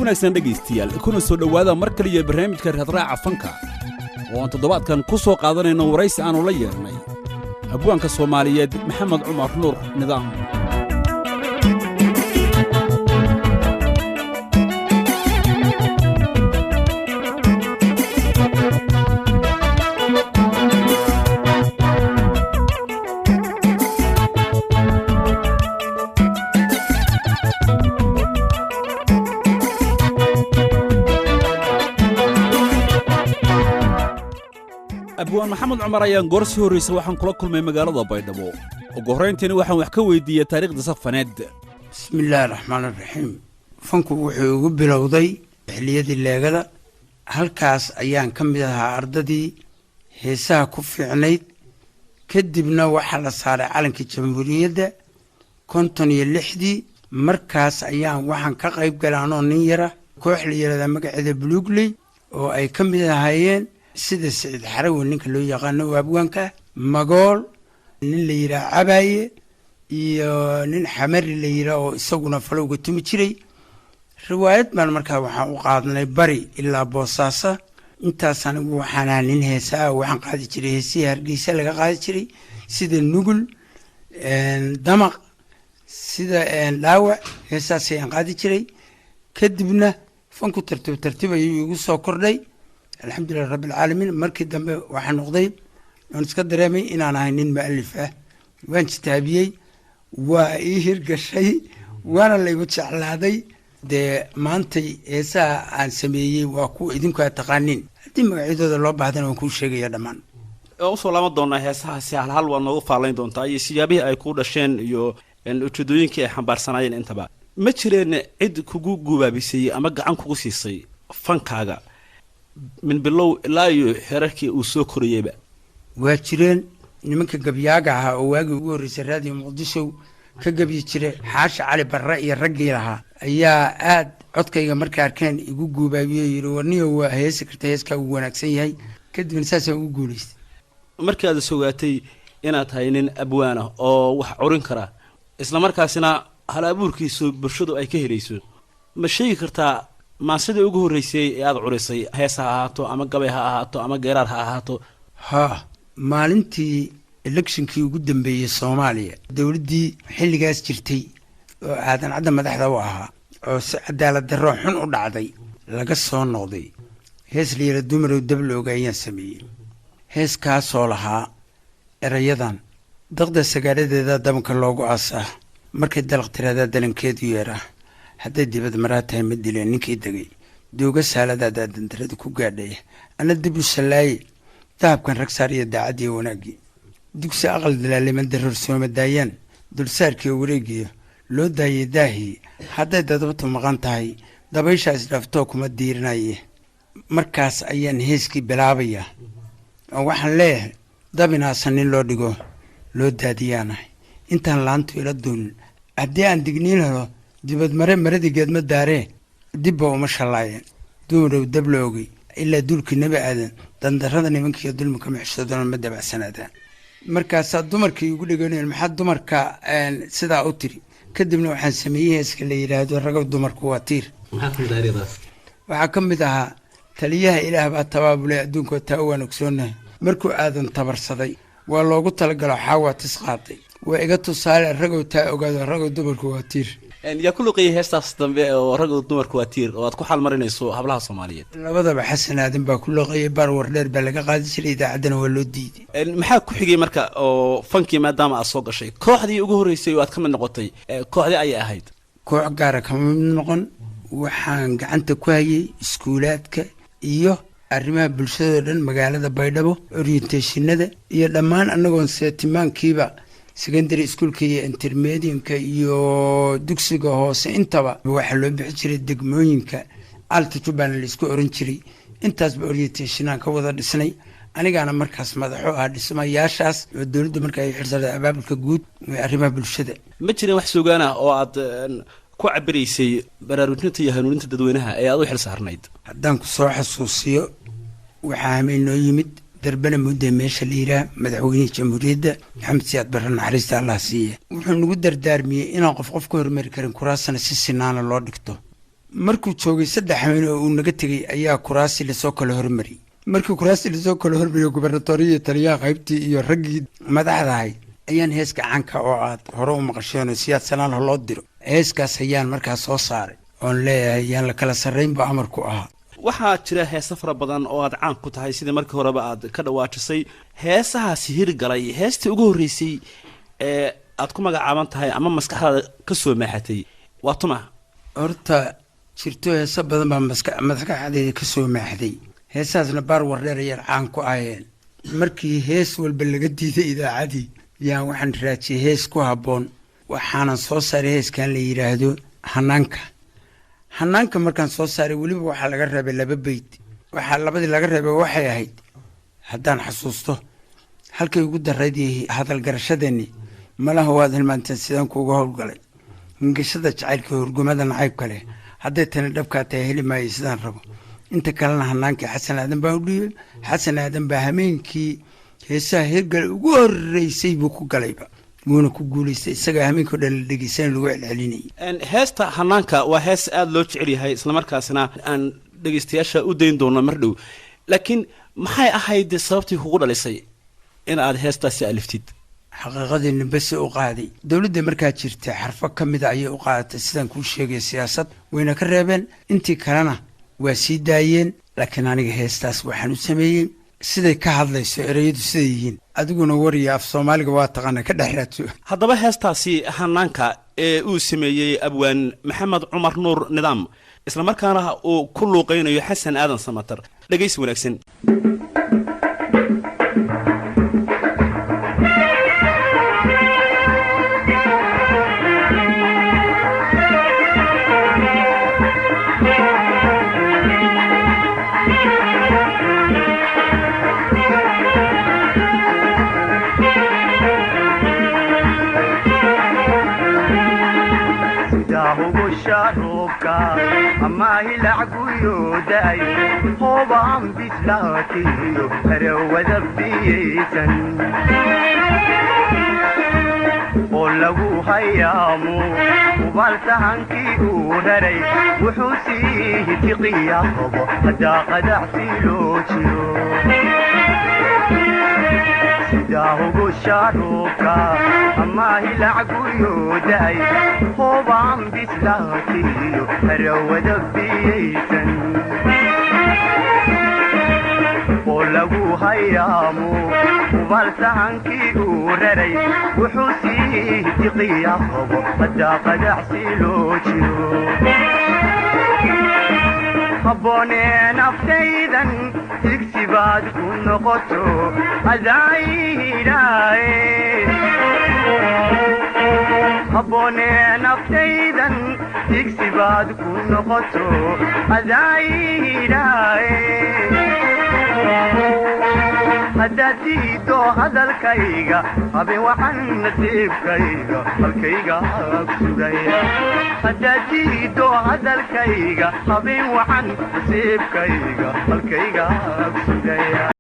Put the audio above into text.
wanaagsan dhegaystayaal kuna soo dhawaada mar kale iyo barnaamijka Raadraaca Fanka oo aan toddobaadkan ku soo qaadanayno waraysi aanu la yeernay abwaanka Soomaaliyeed Maxamed Cumar Nuur Nidaam. abwaan maxamed cumar ayaan goorsi horeysa waxaan kula kulmay magaalada Baydhabo ugu horeyntiina waxaan wax ka weydiiyay taariikhda safaneed. bismillaahir rahmaanir rahiim. fanku wuxuu ugu bilowday xilliyadii leegada, halkaas ayaan ka mid ahaa ardadii heesaha ku fiicnayd. kadibna waxaa la saaray calankii jamhuuriyadda 56dii. markaas ayaan waxaan ka qayb galaanoo nin yara koox la yiraahdo magaceeda Buluugley oo ay ka mid ahaayeen sida Saciid Xarawi ninka loo yaqaano abwaanka, Magool nin la yiraahdo Cabaaye iyo nin Xamari la yiraahdo oo isaguna falowga tumi jiray. riwaayad baan markaa waxaan u qaadnay bari ilaa Boosaaso. intaas anigu waxaan ahaa nin heesaa waxaan qaadi jiray heesii Hargeysa laga qaadi jiray sida Nugul, Damaq, sida Dhaawac, heesaas ayaan qaadi jiray. kadibna fanku tartiib ayuu igu soo kordhay. alxamdulilah rabbil caalamiin. markii dambe waxaan noqday aan iska dareemay inaan ahay nin mu'allif ah. waan jitaabiyey, waa ii hirgashay, waana laygu jeclaaday. dee maantay heesaha aan sameeyey waa kuwa idinku aad taqaaniin. haddii magacyadooda loo baahdana waan kuu sheegaya dhammaan. usoo lama doonaa heesahaasi hal waa noogu faalayn doontaa iyo siyaabihii ay ku dhasheen iyo ujeedooyinkii ay xambaarsanaayeen intaba. ma jireen cid kugu gubaabisay ama gacan kugu siisay fankaaga min bilow ilaa iyo xeerarkii uu soo korayeyba? waa jireen nimanka gabyaaga ahaa oo waagii ugu horreysay raadiyo muqdisho ka gabyi jiray Xaashi Cali Barre iyo raggii lahaa ayaa aad codkayga markay arkeen igu guubaabiyey yiri warniyo waa heesi karta heeska ugu wanaagsan yahay. kadibna saasaan ugu guulaystay. markii aad sugaatay inaad tahay nin abwaan ah oo wax curin kara isla markaasina hal abuurkiisu bulshadu ay ka helayso, ma sheegi kartaa ma sidii ugu horeysay ee aad curisay heesa ha ahaato ama gabay ha ahaato ama geeraar ha ahaato? maalintii electionkii ugu dambeeyey Soomaaliya, dawladdii xilligaas jirtay oo aadan cadda madaxda u ahaa oo si cadaalad darro xun u dhacday laga soo noqday, hees la yiraahdo dumarow dablooga ayaan sameeyey. heeskaasoo lahaa erayadan: daqda sagaaradeeda dabanka loogu aasaa, markay dalaq tiraahdaa dalankeedu yeeraa, hadday dibad maraa tahay ma dileen ninkii degay, dooga saaladaada dandarada ku gaadhaya, ana dib u salaaye dahabkan rag saar iyo daacadii wanaaggii, dugsi aqal dalaaliman darorsooma daayaan, dulsaarkii wareegiyo loo daayay daahii, hadday dadabatu maqan tahay dabayshaas dhaftoo kuma diirinaye. markaas ayaan heeskii bilaabayaa oo waxaan leeyahay dabinaasa nin loo dhigo loo daadiyaanahay, intaan laantu ila doonin, haddii aan digniin helo dibad maradii geedma daaree dibba uma shallaayeen. dumarow dabloogay ilaa duulkii nebi aadan, dandarrada nimankiiyo dulmika maxshadoona ma dabacsanaadaan. markaasaa dumarkii igu dheganayen maxaa dumarka sidaa u tiri. kadibna waxaan sameeyey heeska la yidhaahdo ragow dumarku waa tiir. waxaa ka mid ahaa taliyaha ilaah baa tabaabulay adduunka taa waan ogsoonahay, markuu aadan tabarsaday waa loogu talagalo xaawaa tis qaatay, waa iga tusaale ragow taa ogaado ragow dumarku waa tiir. yaa ku luqiyay heestaas dambe oo ragow dumarku waa tiir oo aad ku xalmarinayso hablaha Soomaaliyeed? labadaba xasan aadan baa ku luqiyay, bar wardheer baa laga qaadi jiray, idaacaddana waa loo diiday. maxaa ku xigay marka oo fankii maadaama aad soo gashay kooxdii ugu horreysay oo aad ka mid noqotay kooxdii ayay ahayd? koox gaara kama mid noqon. waxaan gacanta ku hayay iskuulaadka iyo arrimaha bulshada dhan magaalada Baydhabo, orientationada iyo dhammaan anagoon seetimaankiiba secondary schoolka iyo intermediate-ka iyo dugsiga hoose intaba waxaa loo bixi jiray degmooyinka altitude la isku oran jiray. intaasba orientationaan ka wada dhisnay. anigaana markaas madaxo ah dhismayaashaas oo dawladda markaa ay xirsaday abaabulka guud ee arrimaha bulshada. ma jireen wax sugaan ah oo aad ku cabiraysay baraarujinta iyo hanuuninta dadweynaha ee aad u xil saarnayd? haddaan ku soo xasuusiyo, waxaa hameen noo yimid darbana muddo meesha la yiraahdo madaxweynaha jamhuuriyadda Maxamed Siyaad Barre naxariista Allah siiye. wuxuu nagu dardaarmiyey inaan qof ka hormari karin kuraasana si sinaana loo dhigto. markuu joogay 3 habeen oo uu naga tegay ayaa kuraasi la soo kala hormariyay markii kuraasi la soo kala hormariyay gubernatoriya taliyaha qaybtii iyo raggii madaxda ahayd ayaan heeska caanka oo aad hore u maqasheen siyaasadana loo diro heeskaas ayaan markaas soo saaray oon leeyahay yaan la kala sarreynba amarku ahaa waxaa jira heesa fara badan oo aad caan ku tahay sida markii horeba aad ka dhawaajisay heesahaasi hirgalay heestii ugu horreysay ee aad ku magacaaban tahay ama maskaxdaada ka soo maaxatay waa tuma horta jirto heesa badan baa maskaxdayda ka soo maaxday heesaasna baar wardheer ayaan caan ku ahayeen markii hees walba laga diiday idaacadii yaan waxaan raajiyay hees ku habboon waxaanan soo saaray heeskan la yidhaahdo hanaanka markaan soo saaray weliba waxaa laga reebay 2 bayd waxaa labadii laga reebay waxay ahayd haddaan xasuusto halkay ugu daraydii hadal garashadeenni malaha waad hilmaanteen sidaan kuuga howlgalay ingashada jacaylka hurgumada nacayb kale hadday tani dhabkaa tahay heli maayo sidaan rabo inta kalena hanaankii xasan aadan baa u dhiibay xasan aadan baa hameenkii heesaha hirgal ugu horreysay buu ku galayba wuuna ku guulaystay isaga hameenkii dhan la dhegeysan lagu celcelinayay heesta hanaanka waa hees aad loo jecel yahay isla markaasna aan dhegeystayaasha u dayn doono mar dhow laakiin maxay ahayd sababtii kugu dhalisay in aad heestaasi aliftid xaqiiqadii bas u qaaday dawladda markaa jirta xarfo kamid ayay u qaadatay sidaan kuu sheegay siyaasad wayna ka reebeen intii kalena waa sii daayeen laakiin aniga heestaas waxaan u sameeyey siday ka hadlayso ereyadu siday yihiin adiguna wariya af Soomaaliga waa taqaan ka dhaxraato haddaba heestaasi hanaanka ee uu sameeyay abwaan maxamed cumar nuur nidaam isla markaana uu ku luuqeynayo xasan aadan samatar dhageys wanaagsan أما يلعبوا يوداي هو بعم بسلاكي هرو ذبيتا قولوا هيامو وبالتهنكي ورري وحوسيه تقيا هدا قدع سيلوتيو سداه بشاروكا أما يلعبوا يوداي هو بعم بسلاكي هرو ذبيتا قولوا هيامو وبالتهنكي ورري وحوسيه تقيا هدا قدع سيلوتيو هبوني نفتيدا تكسباد كن قطو أزايراي هبوني نفتيدا تكسباد كن قطو أزايراي هداتي دو هذا الكيغا أبي وحن نسيب كيغا الكيغا أكسوغايا هداتي دو هذا الكيغا أبي وحن نسيب كيغا الكيغا أكسوغايا